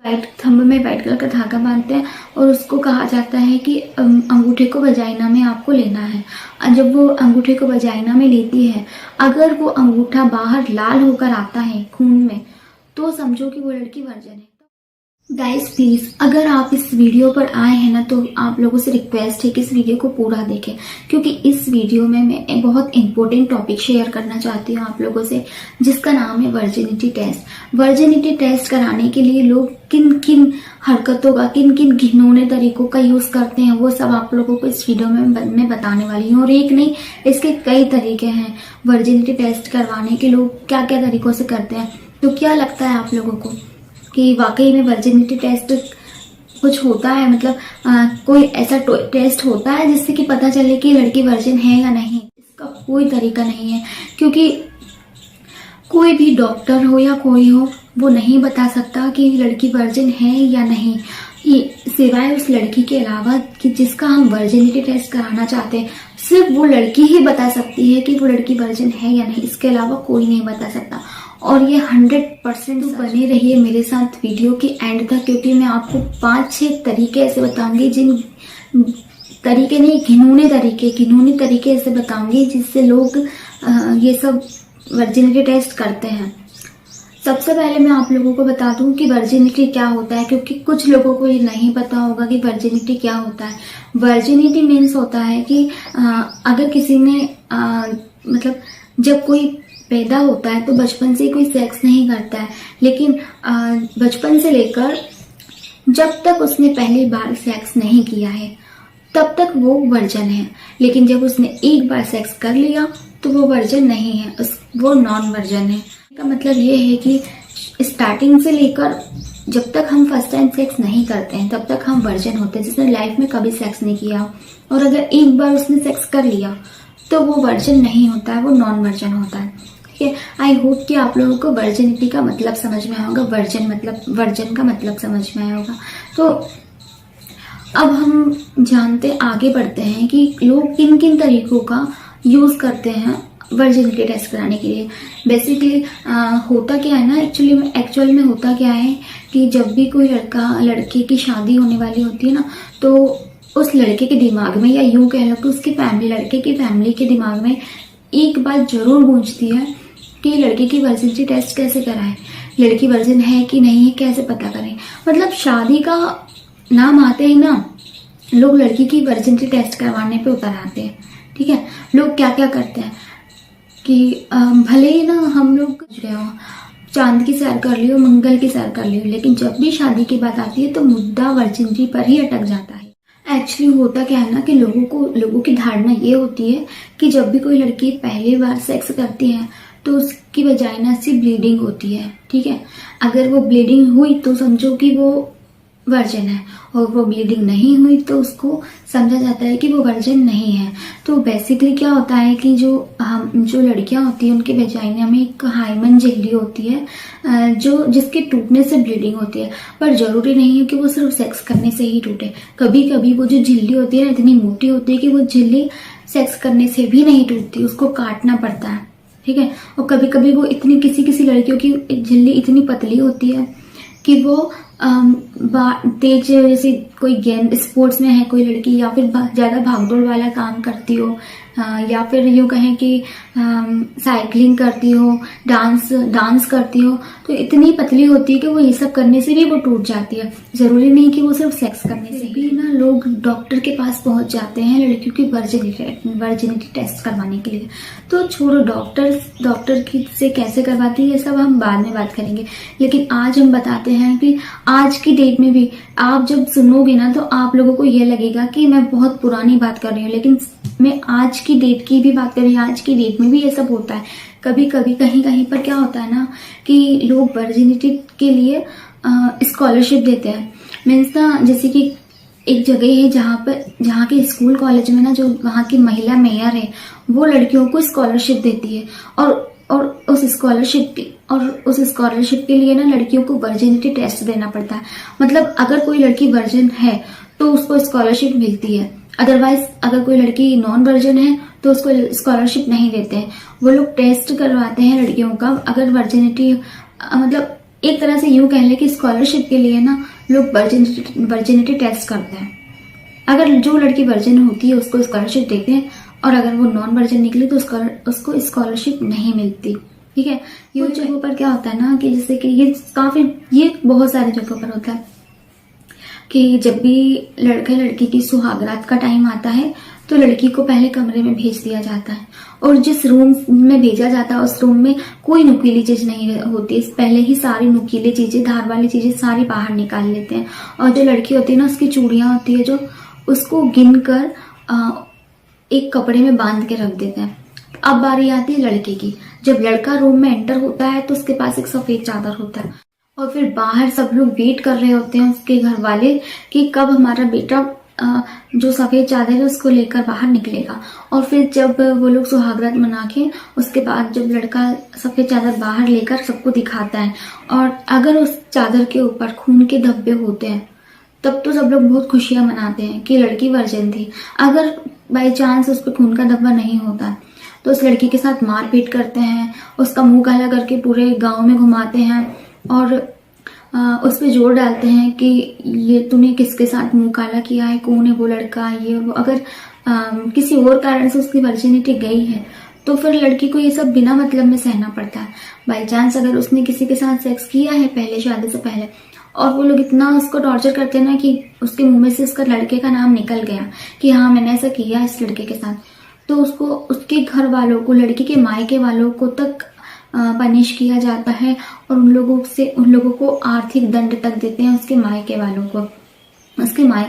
White thumb में white colour का धागा बांधते हैं और उसको कहा जाता है कि अंगूठे को वजाइना में आपको लेना है। जब वो अंगूठे को वजाइना में लेती है, अगर वो अंगूठा बाहर लाल होकर आता है खून में, तो समझो कि वो लड़की वर्जिन है। गाइस प्लीज, अगर आप इस वीडियो पर आए हैं ना, तो आप लोगों से रिक्वेस्ट है कि इस वीडियो को पूरा देखें, क्योंकि इस वीडियो में मैं एक बहुत इंपॉर्टेंट टॉपिक शेयर करना चाहती हूँ आप लोगों से, जिसका नाम है वर्जिनिटी टेस्ट। वर्जिनिटी टेस्ट कराने के लिए लोग किन किन हरकतों का, किन किन घिनौने तरीकों का यूज करते हैं, वो सब आप लोगों को इस वीडियो में मैं बताने वाली हूँ। और एक नहीं, इसके कई तरीके हैं वर्जिनिटी टेस्ट करवाने के। लोग क्या क्या तरीकों से करते हैं। तो क्या लगता है आप लोगों को कि वाकई में वर्जिनिटी टेस्ट कुछ होता है? मतलब कोई ऐसा टेस्ट होता है जिससे कि पता चले कि लड़की वर्जिन है या नहीं? इसका कोई तरीका नहीं है, क्योंकि कोई भी डॉक्टर हो या कोई हो, वो नहीं बता सकता कि लड़की वर्जिन है या नहीं, सिवाय उस लड़की के अलावा कि जिसका हम वर्जिनिटी टेस्ट कराना चाहते हैं। सिर्फ वो लड़की ही बता सकती है कि वो लड़की वर्जिन है या नहीं, इसके अलावा कोई नहीं बता सकता। और ये 100% बने रहिए मेरे साथ वीडियो के एंड तक, क्योंकि मैं आपको 5-6 तरीके ऐसे बताऊंगी, जिन तरीके नहीं, घिनौने तरीके ऐसे बताऊंगी जिससे लोग ये सब वर्जिनिटी टेस्ट करते हैं। सबसे पहले मैं आप लोगों को बता दूं कि वर्जिनिटी क्या होता है, क्योंकि कुछ लोगों को ये नहीं पता होगा कि वर्जिनिटी क्या होता है। वर्जिनिटी मीन्स होता है कि अगर किसी ने मतलब जब कोई पैदा होता है तो बचपन से कोई सेक्स नहीं करता है, लेकिन बचपन से लेकर जब तक उसने पहली बार सेक्स नहीं किया है तब तक वो वर्जिन है। लेकिन जब उसने एक बार सेक्स कर लिया तो वो वर्जिन नहीं है, वो नॉन वर्जिन है। इसका मतलब ये है कि स्टार्टिंग से लेकर जब तक हम फर्स्ट टाइम सेक्स नहीं करते हैं तब तक हम वर्जिन होते हैं, जिसने लाइफ में कभी सेक्स नहीं किया। और अगर एक बार उसने सेक्स कर लिया तो वो वर्जिन नहीं होता है, वो नॉन वर्जिन होता है। आई होप कि आप लोगों को वर्जिनिटी का मतलब समझ में आया होगा, वर्जिन का मतलब समझ में आया होगा। तो अब हम जानते आगे बढ़ते हैं कि लोग किन किन तरीकों का यूज करते हैं वर्जिनिटी टेस्ट कराने के लिए। बेसिकली होता क्या है ना, एक्चुअल में होता क्या है कि जब भी कोई लड़की की शादी होने वाली होती है ना, तो उस लड़के के दिमाग में, या यूं कह लो कि उसकी लड़के की फैमिली के दिमाग में एक बात जरूर गूंजती है कि लड़की की वर्जिनिटी टेस्ट कैसे कराएं, लड़की वर्जिन है कि नहीं है कैसे पता करें। मतलब शादी का नाम आते ही ना लोग लड़की की वर्जिनिटी टेस्ट करवाने पे उतर आते हैं। ठीक है, लोग क्या क्या करते हैं कि भले ही ना हम लोग चांद की सैर कर लियो, मंगल की सैर कर लियो, लेकिन जब भी शादी की बात आती है तो मुद्दा वर्जिनिटी पर ही अटक जाता है। एक्चुअली होता क्या है ना कि लोगों की धारणा ये होती है कि जब भी कोई लड़की पहली बार सेक्स करती है तो उसकी वजाइना से ब्लीडिंग होती है। ठीक है, अगर वो ब्लीडिंग हुई तो समझो कि वो वर्जिन है, और वो ब्लीडिंग नहीं हुई तो उसको समझा जाता है कि वो वर्जिन नहीं है। तो बेसिकली क्या होता है कि जो लड़कियां होती हैं उनके वजाइना में एक हाइमन झिल्ली होती है जिसके टूटने से ब्लीडिंग होती है। पर जरूरी नहीं है कि वो सिर्फ सेक्स करने से ही टूटे। कभी कभी वो जो झिल्ली होती है इतनी मोटी होती है कि वो झिल्ली सेक्स करने से भी नहीं टूटती, उसको काटना पड़ता है। ठीक है, और कभी कभी वो इतनी किसी लड़कियों की झिल्ली इतनी पतली होती है कि वो तेज, जैसे कोई गेम स्पोर्ट्स में है कोई लड़की, या फिर ज्यादा भागदौड़ वाला काम करती हो, या फिर यूँ कहें कि साइकिलिंग करती हो, डांस करती हो, तो इतनी पतली होती है कि वो ये सब करने से भी वो टूट जाती है। जरूरी नहीं कि वो सिर्फ सेक्स करने से भी ना लोग डॉक्टर के पास पहुंच जाते हैं लड़कियों की वर्जिनिटी टेस्ट करवाने के लिए। तो छोड़ो डॉक्टर से कैसे करवाती है ये सब हम बाद में बात करेंगे, लेकिन आज हम बताते हैं कि आज की डेट में भी आप जब सुनोगे ना तो आप लोगों को ये लगेगा कि मैं बहुत पुरानी बात कर रही हूँ, लेकिन मैं आज की डेट की भी बात कर रही हूँ। आज की डेट में भी ये सब होता है। कभी कभी कहीं पर क्या होता है ना कि लोग वर्जिनिटी के लिए स्कॉलरशिप देते हैं। मीन्स ना, जैसे कि एक जगह है जहाँ के स्कूल कॉलेज में ना जो वहाँ की महिला मेयर है वो लड़कियों को स्कॉलरशिप देती है, और उस स्कॉलरशिप के लिए ना लड़कियों को वर्जिनिटी टेस्ट देना पड़ता है। मतलब अगर कोई लड़की वर्जिन है तो उसको स्कॉलरशिप मिलती है, अदरवाइज अगर कोई लड़की नॉन वर्जिन है तो उसको स्कॉलरशिप नहीं देते हैं। वो लोग टेस्ट करवाते हैं लड़कियों का, अगर वर्जिनिटी मतलब एक तरह से यूं कह लें कि स्कॉलरशिप के लिए ना लोग वर्जिनिटी टेस्ट करते हैं। अगर जो लड़की वर्जिन होती है उसको स्कॉलरशिप देते हैं, और अगर वो नॉन वर्जिन निकली तो उसको स्कॉलरशिप नहीं मिलती। ठीक है, ये जगहों पर क्या होता है ना कि जैसे कि ये बहुत सारी जगहों पर होता है कि जब भी लड़का लड़की की सुहागरात का टाइम आता है तो लड़की को पहले कमरे में भेज दिया जाता है, और जिस रूम में भेजा जाता है उस रूम में कोई नुकीली चीज नहीं होती। पहले ही सारी नुकीली चीजें, धार वाली चीजें सारी बाहर निकाल लेते हैं, और जो लड़की होती है ना उसकी चूड़ियां होती है जो, उसको गिन कर एक कपड़े में बांध के रख देते हैं। अब बारी आती है लड़के की। जब लड़का रूम में एंटर होता है तो उसके पास एक सफेद चादर होता है, और फिर बाहर सब लोग वेट कर रहे होते हैं उसके घर वाले कि कब हमारा बेटा जो सफेद चादर है उसको लेकर बाहर निकलेगा। और फिर जब वो लोग सुहागरात मना के उसके बाद जब लड़का सफेद चादर बाहर लेकर सबको दिखाता है, और अगर उस चादर के ऊपर खून के धब्बे होते हैं तब तो सब लोग बहुत खुशियां मनाते हैं कि लड़की वर्जिन थी। अगर बाई चांस उस पर खून का धब्बा नहीं होता तो उस लड़की के साथ मारपीट करते हैं, उसका मुंह काला करके पूरे गांव में घुमाते हैं, और उस पर जोर डालते हैं कि ये तूने किसके साथ मुंह काला किया है, कौन है वो लड़का, ये वो। अगर किसी और कारण से उसकी वर्जिनिटी गई है तो फिर लड़की को ये सब बिना मतलब में सहना पड़ता है। बाई चांस अगर उसने किसी के साथ सेक्स किया है पहले, शादी से पहले, और वो लोग इतना उसको टॉर्चर करते हैं ना कि उसके मुंह में से उसका लड़के का नाम निकल गया कि हाँ मैंने ऐसा किया इस लड़के के साथ, तो उसको, उसके घर वालों को, लड़की के मायके वालों को तक पनिश किया जाता है, और उन लोगों को आर्थिक दंड तक देते हैं। उसके मायके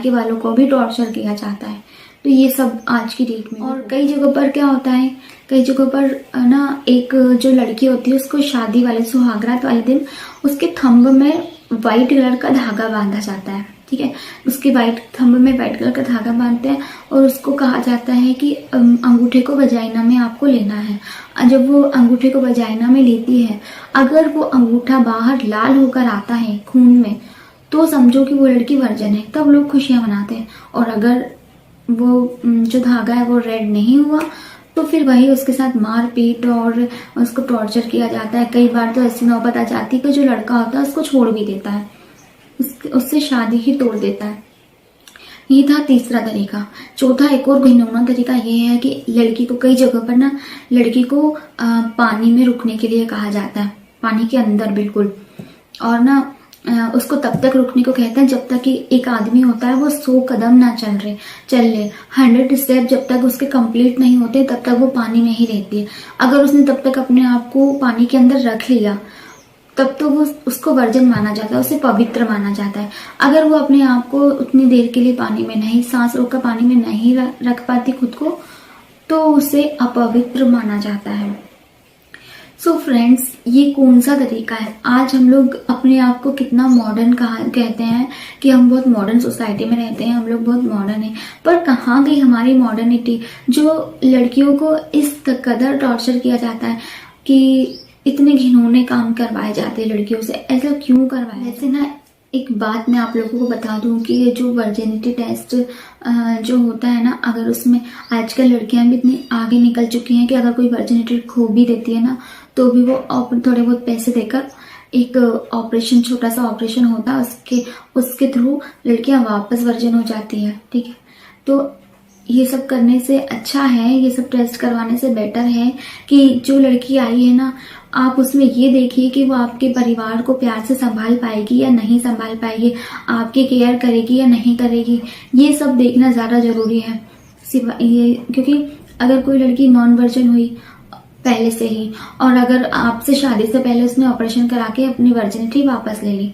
वालों को भी टॉर्चर किया जाता है। तो ये सब आज की डेट में, और कई जगहों पर क्या होता है, कई जगहों पर ना एक जो लड़की होती है उसको शादी वाले सुहागरात वाले दिन उसके थंब में व्हाइट कलर का धागा बांधा जाता है। ठीक है, उसके थंब में व्हाइट कलर का धागा बांधते हैं, और उसको कहा जाता है कि अंगूठे को वजाइना में आपको लेना है। जब वो अंगूठे को वजाइना में लेती है, अगर वो अंगूठा बाहर लाल होकर आता है खून में तो समझो कि वो लड़की वर्जिन है, तब लोग खुशियां मनाते हैं। और अगर वो जो धागा है वो रेड नहीं हुआ तो फिर वही उसके साथ मारपीट और उसको टॉर्चर किया जाता है। कई बार तो ऐसी नौबत आ जाती है कि जो लड़का होता है उसको छोड़ भी देता है, उससे शादी ही तोड़ देता है। ये था तीसरा तरीका। चौथा एक और घिनौना तरीका ये है कि लड़की को, कई जगह पर ना लड़की को पानी में रुकने के लिए कहा जाता है, पानी के अंदर बिल्कुल, और ना उसको तब तक रुकने को कहते हैं जब तक कि एक आदमी होता है वो 100 कदम ना चल ले। 100 स्टेप जब तक उसके कंप्लीट नहीं होते तब तक वो पानी में ही रहती है। अगर उसने तब तक अपने आप को पानी के अंदर रख लिया तब तो वो उसको वर्जिन माना जाता है, उसे पवित्र माना जाता है। अगर वो अपने आप को उतनी देर के लिए पानी में नहीं, सांस रोककर पानी में नहीं रख पाती खुद को, तो उसे अपवित्र माना जाता है। सो फ्रेंड्स, ये कौन सा तरीका है? आज हम लोग अपने आप को कितना मॉडर्न कहते हैं कि हम बहुत मॉडर्न सोसाइटी में रहते हैं, हम लोग बहुत मॉडर्न हैं, पर कहाँ गई हमारी मॉडर्निटी? जो लड़कियों को इस कदर टॉर्चर किया जाता है कि इतने घिनौने काम करवाए जाते हैं लड़कियों से, ऐसा क्यों करवाया? वैसे ना एक बात मैं आप लोगों को बता दूं कि ये जो वर्जिनिटी टेस्ट जो होता है ना, अगर उसमें आजकल लड़कियां भी इतनी आगे निकल चुकी हैं कि अगर कोई वर्जिनिटी खो भी देती है ना तो भी वो थोड़े बहुत पैसे देकर एक ऑपरेशन, छोटा सा ऑपरेशन होता है, उसके थ्रू लड़कियां वापस वर्जिन हो जाती है। ठीक है, तो ये सब करने से अच्छा है, ये सब टेस्ट करवाने से बेटर है कि जो लड़की आई है ना, आप उसमें ये देखिए कि वो आपके परिवार को प्यार से संभाल पाएगी या नहीं संभाल पाएगी, आपकी केयर करेगी या नहीं करेगी, ये सब देखना ज्यादा जरूरी है। क्योंकि अगर कोई लड़की नॉन वर्जिन हुई पहले से ही, और अगर आपसे शादी से पहले उसने ऑपरेशन करा के अपनी वर्जिनिटी वापस ले ली,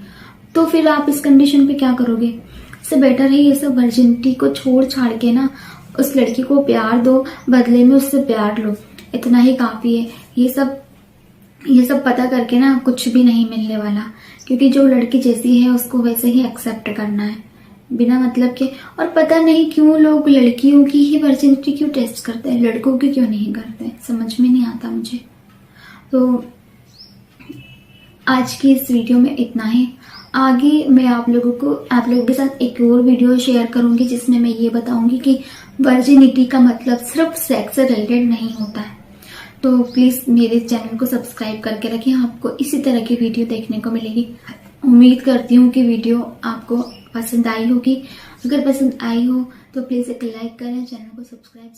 तो फिर आप इस कंडीशन पे क्या करोगे? इससे बेटर है ये सब वर्जिनिटी को छोड़ छाड़ के ना उस लड़की को प्यार दो, बदले में उससे प्यार लो, इतना ही काफी है। ये सब पता करके ना कुछ भी नहीं मिलने वाला, क्योंकि जो लड़की जैसी है उसको वैसे ही एक्सेप्ट करना है बिना मतलब के। और पता नहीं क्यों लोग लड़कियों की ही वर्जिनिटी क्यों टेस्ट करते हैं, लड़कों की क्यों नहीं करते, समझ में नहीं आता मुझे। तो आज की इस वीडियो में इतना ही। आगे मैं आप लोगों के साथ एक और वीडियो शेयर करूंगी जिसमें मैं ये बताऊंगी कि वर्जिनिटी का मतलब सिर्फ सेक्स से रिलेटेड नहीं होता है। तो प्लीज़ मेरे चैनल को सब्सक्राइब करके रखिए, आपको इसी तरह की वीडियो देखने को मिलेगी। उम्मीद करती हूँ कि वीडियो आपको पसंद आई होगी। अगर पसंद आई हो तो प्लीज़ एक लाइक करें, चैनल को सब्सक्राइब